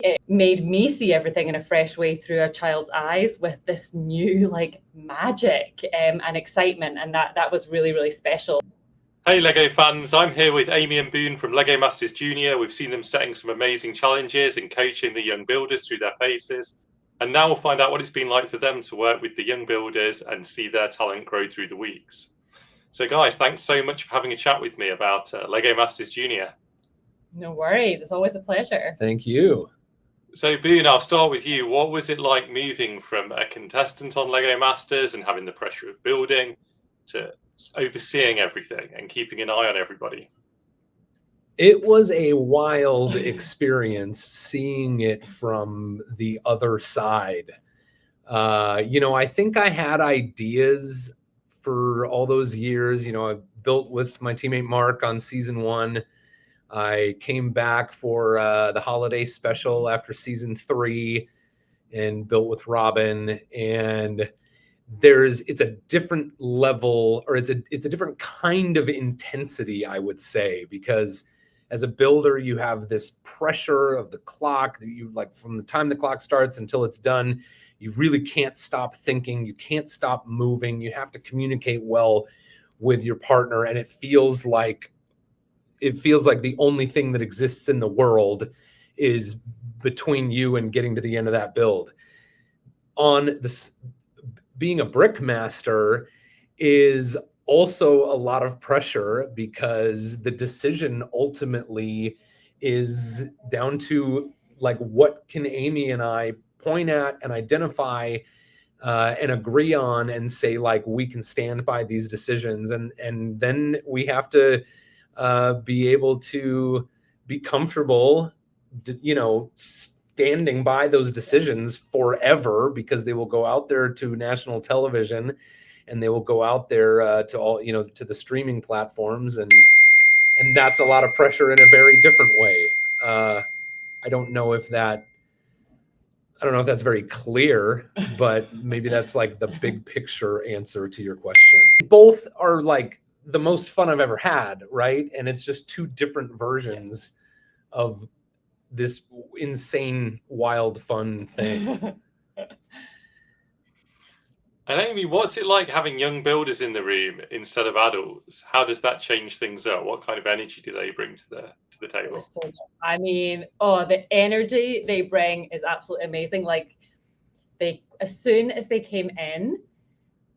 it made me see everything in a fresh way through a child's eyes with this new like magic and excitement. And that was really, really special. Hey Lego fans, I'm here with Amy and Boone from Lego Masters Junior. We've seen them setting some amazing challenges and coaching the young builders through their paces. And now we'll find out what it's been like for them to work with the young builders and see their talent grow through the weeks. So guys, thanks so much for having a chat with me about Lego Masters Junior. No worries, it's always a pleasure. Thank you. So Boone, I'll start with you. What was it like moving from a contestant on Lego Masters and having the pressure of building to overseeing everything and keeping an eye on everybody? It was a wild experience seeing it from the other side. I think I had ideas for all those years. I built with my teammate Mark on season 1. I came back for the holiday special after season 3 and built with Robin. And it's a different level, or it's a different kind of intensity, I would say, because as a builder, you have this pressure of the clock that you like from the time the clock starts until it's done. You really can't stop thinking. You can't stop moving. You have to communicate well with your partner. And it feels like the only thing that exists in the world is between you and getting to the end of that build. Being a Brickmaster is also a lot of pressure because the decision ultimately is down to like, what can Amy and I point at and identify and agree on and say, like, we can stand by these decisions. And then we have to be able to be comfortable, standing by those decisions forever, because they will go out there to national television and they will go out there to all, to the streaming platforms. And that's a lot of pressure in a very different way. I don't know if that's very clear, but maybe that's like the big picture answer to your question. Both are like the most fun I've ever had, right? And it's just two different versions of this insane, wild, fun thing. And Amy, what's it like having young builders in the room instead of adults? How does that change things up? What kind of energy do they bring to the table? The energy they bring is absolutely amazing. Like, as soon as they came in,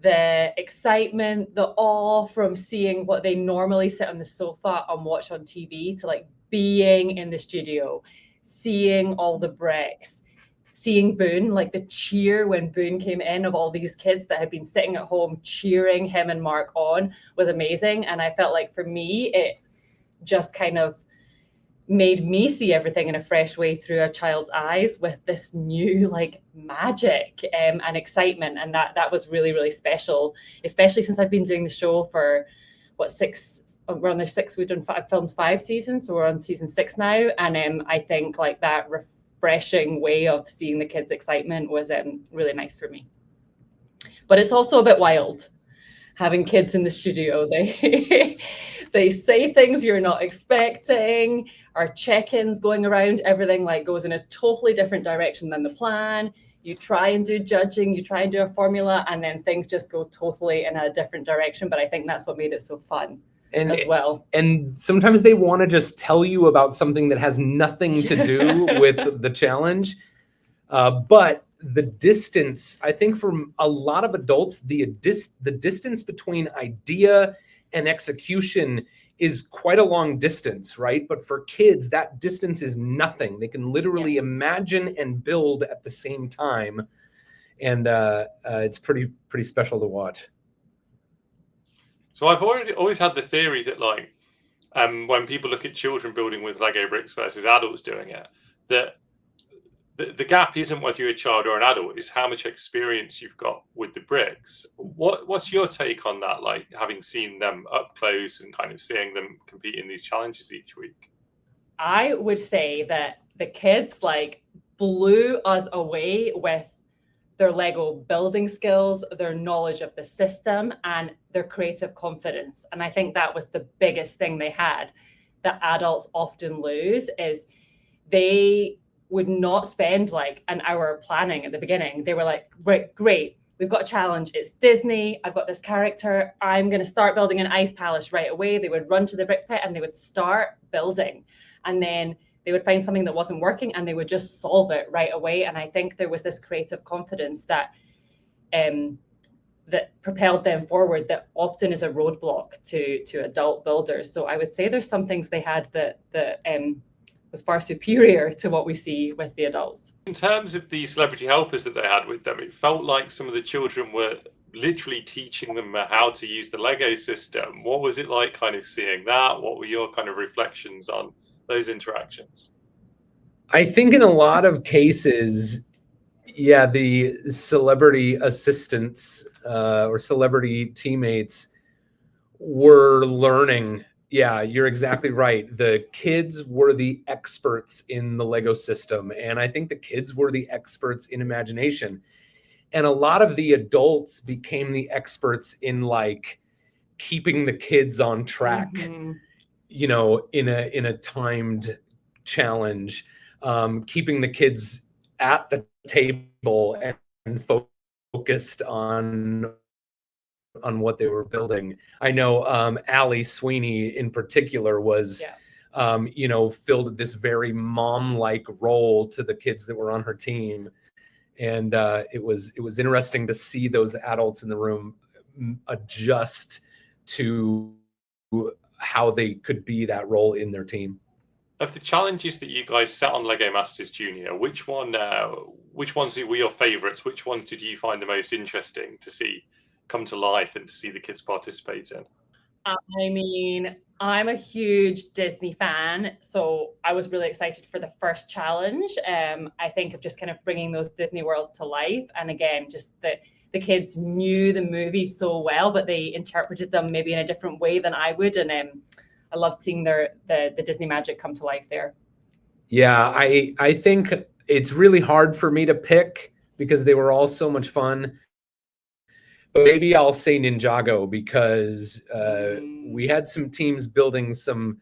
the excitement, the awe from seeing what they normally sit on the sofa and watch on TV to like being in the studio, seeing all the bricks, seeing Boone, like the cheer when Boone came in of all these kids that had been sitting at home cheering him and Mark on was amazing. And I felt like for me, it just kind of made me see everything in a fresh way through a child's eyes with this new like magic and excitement. And that was really, really special, especially since I've been doing the show for we're on the 6, we've done filmed 5 seasons, so we're on season 6 now. And I think like that refreshing way of seeing the kids' excitement was really nice for me. But it's also a bit wild having kids in the studio. They say things you're not expecting. Our check-ins going around, everything like goes in a totally different direction than the plan. You try and do judging, you try and do a formula, and then things just go totally in a different direction. But I think that's what made it so fun as well. And sometimes they want to just tell you about something that has nothing to do with the challenge. But the distance, I think for a lot of adults, the distance between idea and execution is quite a long distance, right? But for kids, that distance is nothing. They can literally imagine and build at the same time. And it's pretty special to watch. So I've always had the theory that like when people look at children building with Lego bricks versus adults doing it, that the gap isn't whether you're a child or an adult, it's how much experience you've got with the bricks. What's your take on that, like having seen them up close and kind of seeing them compete in these challenges each week? I would say that the kids like blew us away with their Lego building skills, their knowledge of the system, and their creative confidence. And I think that was the biggest thing they had that adults often lose, is they would not spend like an hour planning at the beginning. They were like, great, we've got a challenge. It's Disney. I've got this character. I'm going to start building an ice palace right away. They would run to the brick pit and they would start building. And then they would find something that wasn't working and they would just solve it right away. And I think there was this creative confidence that that propelled them forward that often is a roadblock to adult builders. So I would say there's some things they had that was far superior to what we see with the adults. In terms of the celebrity helpers that they had with them, it felt like some of the children were literally teaching them how to use the Lego system. What was it like kind of seeing that? What were your kind of reflections on those interactions? I think in a lot of cases, yeah, the celebrity assistants or celebrity teammates were learning. Yeah, you're exactly right. The kids were the experts in the Lego system. And I think the kids were the experts in imagination. And a lot of the adults became the experts in like keeping the kids on track, you know, in a timed challenge, keeping the kids at the table and focused on what they were building. I know Allie Sweeney in particular was, you know, filled this very mom-like role to the kids that were on her team. And it was interesting to see those adults in the room adjust to how they could be that role in their team. Of the challenges that you guys set on Lego Masters Junior, which ones were your favourites? Which ones did you find the most interesting to see come to life and to see the kids participate in? I mean, I'm a huge Disney fan, so I was really excited for the first challenge. I think of just kind of bringing those Disney worlds to life. And again, just the kids knew the movies so well, but they interpreted them maybe in a different way than I would. And I loved seeing the Disney magic come to life there. Yeah, I think it's really hard for me to pick because they were all so much fun. But maybe I'll say Ninjago because we had some teams building some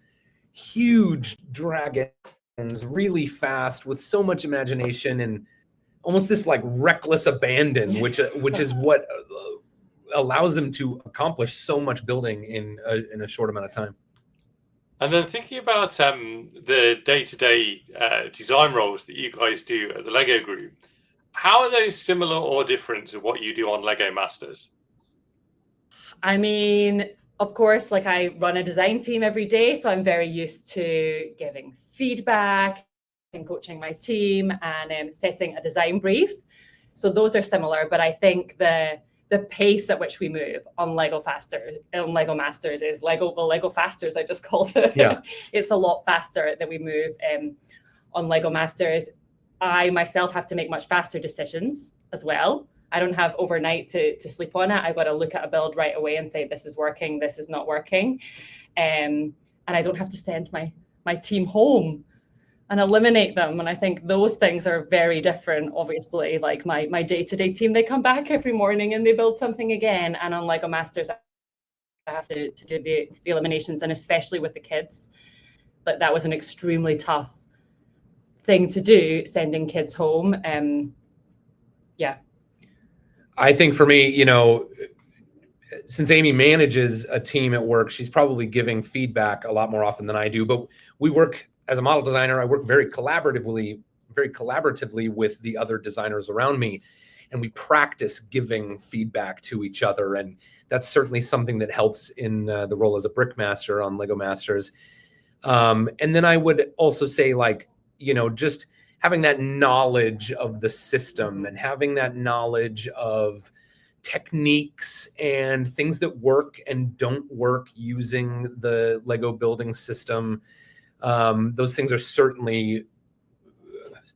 huge dragons really fast with so much imagination and almost this like reckless abandon, which is what allows them to accomplish so much building in a short amount of time. And then thinking about the day-to-day design roles that you guys do at the Lego Group, how are those similar or different to what you do on Lego Masters? I mean, of course, like I run a design team every day, so I'm very used to giving feedback and coaching my team and setting a design brief. So those are similar, but I think the pace at which we move on Lego Masters is Lego Fasters, I just called it. Yeah. It's a lot faster that we move on Lego Masters. I myself have to make much faster decisions as well. I don't have overnight to sleep on it. I've got to look at a build right away and say, this is working, this is not working. And I don't have to send my team home and eliminate them. And I think those things are very different, obviously. Like my day-to-day team, they come back every morning and they build something again. And on Lego Masters, I have to do the eliminations, and especially with the kids. But that was an extremely tough thing to do, sending kids home. Yeah. I think for me, you know, since Amy manages a team at work, she's probably giving feedback a lot more often than I do. But we work as a model designer. I work very collaboratively with the other designers around me, and we practice giving feedback to each other. And that's certainly something that helps in the role as a Brickmaster on Lego Masters. And then I would also say, like, you know, just having that knowledge of the system and having that knowledge of techniques and things that work and don't work using the Lego building system. Those things are certainly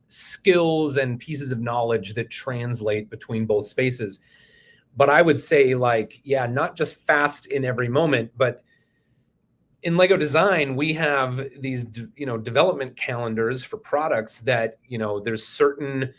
skills and pieces of knowledge that translate between both spaces. But I would say, like, yeah, not just fast in every moment, but in Lego design, we have these, you know, development calendars for products that, you know, there's certain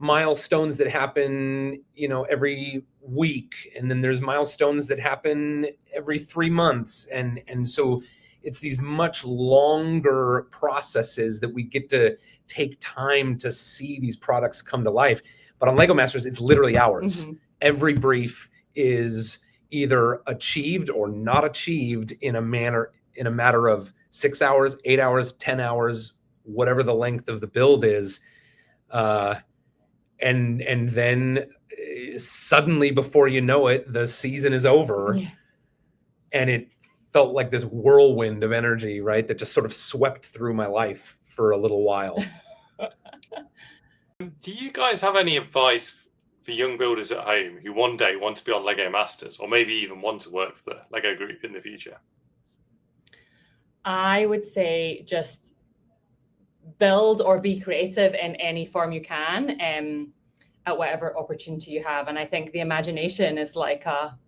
milestones that happen, you know, every week. And then there's milestones that happen every 3 months. And so it's these much longer processes that we get to take time to see these products come to life. But on Lego Masters, it's literally hours. Mm-hmm. Every brief is either achieved or not achieved in a matter of 6 hours, 8 hours, 10 hours, whatever the length of the build is. And then suddenly, before you know it, the season is over. Yeah. And it felt like this whirlwind of energy, right? That just sort of swept through my life for a little while. Do you guys have any advice for young builders at home who one day want to be on Lego Masters, or maybe even want to work for the Lego Group in the future? I would say just build or be creative in any form you can, at whatever opportunity you have. And I think the imagination is like a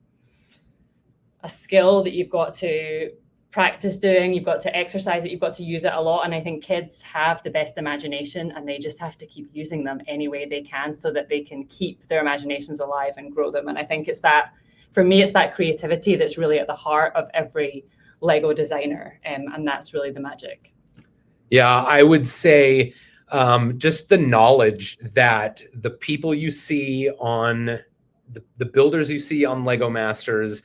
skill that you've got to practice doing, you've got to exercise it, you've got to use it a lot. And I think kids have the best imagination, and they just have to keep using them any way they can so that they can keep their imaginations alive and grow them. And I think it's that, for me, it's that creativity that's really at the heart of every Lego designer. And that's really the magic. Yeah, I would say just the knowledge that the people you see on the builders you see on Lego Masters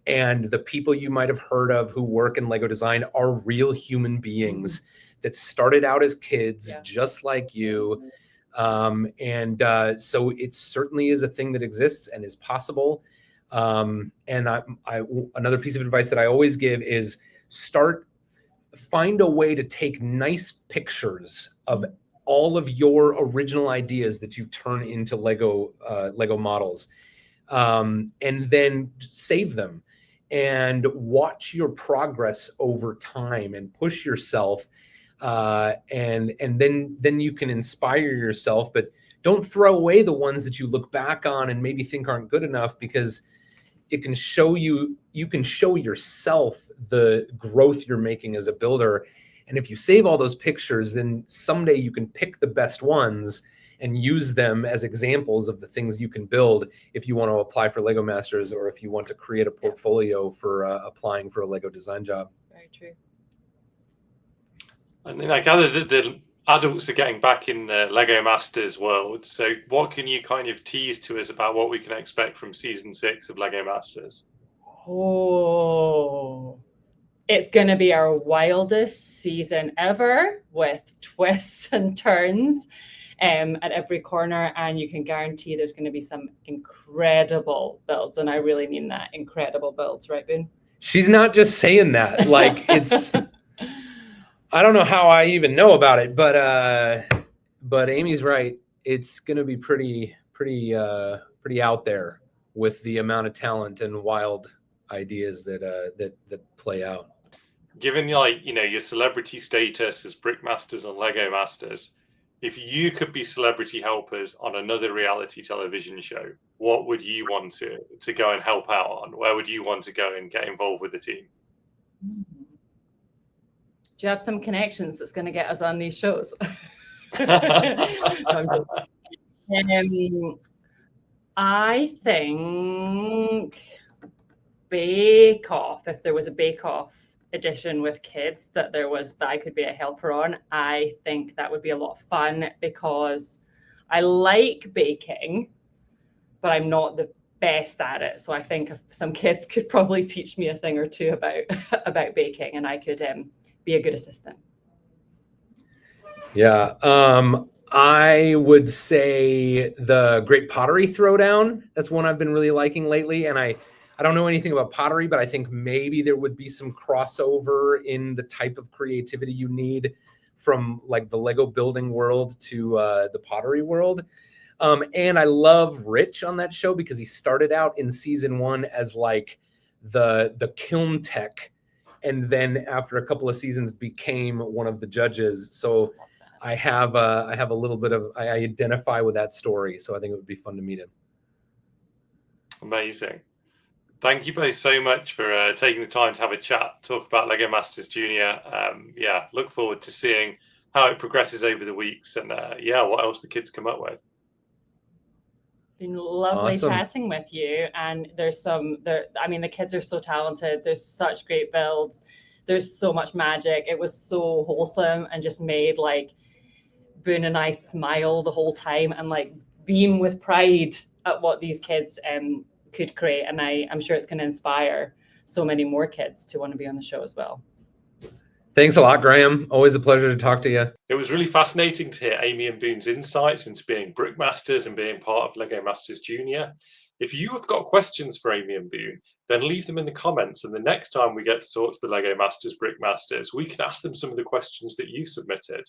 and the people you might have heard of who work in Lego design are real human beings that started out as kids, just like you. So it certainly is a thing that exists and is possible. And another piece of advice that I always give is find a way to take nice pictures of all of your original ideas that you turn into Lego models, and then save them and watch your progress over time and push yourself, and then you can inspire yourself. But don't throw away the ones that you look back on and maybe think aren't good enough, because it can show you can show yourself the growth you're making as a builder. And if you save all those pictures, then someday you can pick the best ones and use them as examples of the things you can build if you want to apply for Lego Masters, or if you want to create a portfolio for applying for a Lego design job. Very true. And then I gather that the adults are getting back in the Lego Masters world. So what can you kind of tease to us about what we can expect from season 6 of Lego Masters? Oh, it's going to be our wildest season ever, with twists and turns at every corner. And you can guarantee there's going to be some incredible builds. And I really mean that, incredible builds, right, Boone? She's not just saying that. Like, it's... I don't know how I even know about it, but Amy's right. It's going to be pretty out there with the amount of talent and wild ideas that play out. Given your celebrity status as Brickmasters and Lego Masters, if you could be celebrity helpers on another reality television show, what would you want to go and help out on? Where would you want to go and get involved with the team? Do you have some connections that's going to get us on these shows? I think Bake Off, if there was a Bake Off edition with kids that I could be a helper on, I think that would be a lot of fun, because I like baking, but I'm not the best at it. So I think some kids could probably teach me a thing or two about baking, and I could be a good assistant. Yeah. I would say the Great Pottery Throwdown. That's one I've been really liking lately. And I don't know anything about pottery, but I think maybe there would be some crossover in the type of creativity you need from like the Lego building world to the pottery world. And I love Rich on that show, because he started out in season 1 as like the kiln tech, and then after a couple of seasons became one of the judges. So I have a little bit of, I identify with that story. So I think it would be fun to meet him. Amazing. Thank you both so much for taking the time to have a chat, talk about Lego Masters Junior. Look forward to seeing how it progresses over the weeks, and what else the kids come up with. Been lovely Awesome. Chatting with you. And the kids are so talented. There's such great builds. there's so much magic. It was so wholesome and just made like Boone and I smile the whole time and like beam with pride at what these kids could create. And I'm sure it's going to inspire so many more kids to want to be on the show as well. Thanks a lot, Graham. Always a pleasure to talk to you. It was really fascinating to hear Amy and Boone's insights into being Brickmasters and being part of Lego Masters Junior. If you have got questions for Amy and Boone, then leave them in the comments. And the next time we get to talk to the Lego Masters Brickmasters, we can ask them some of the questions that you submitted.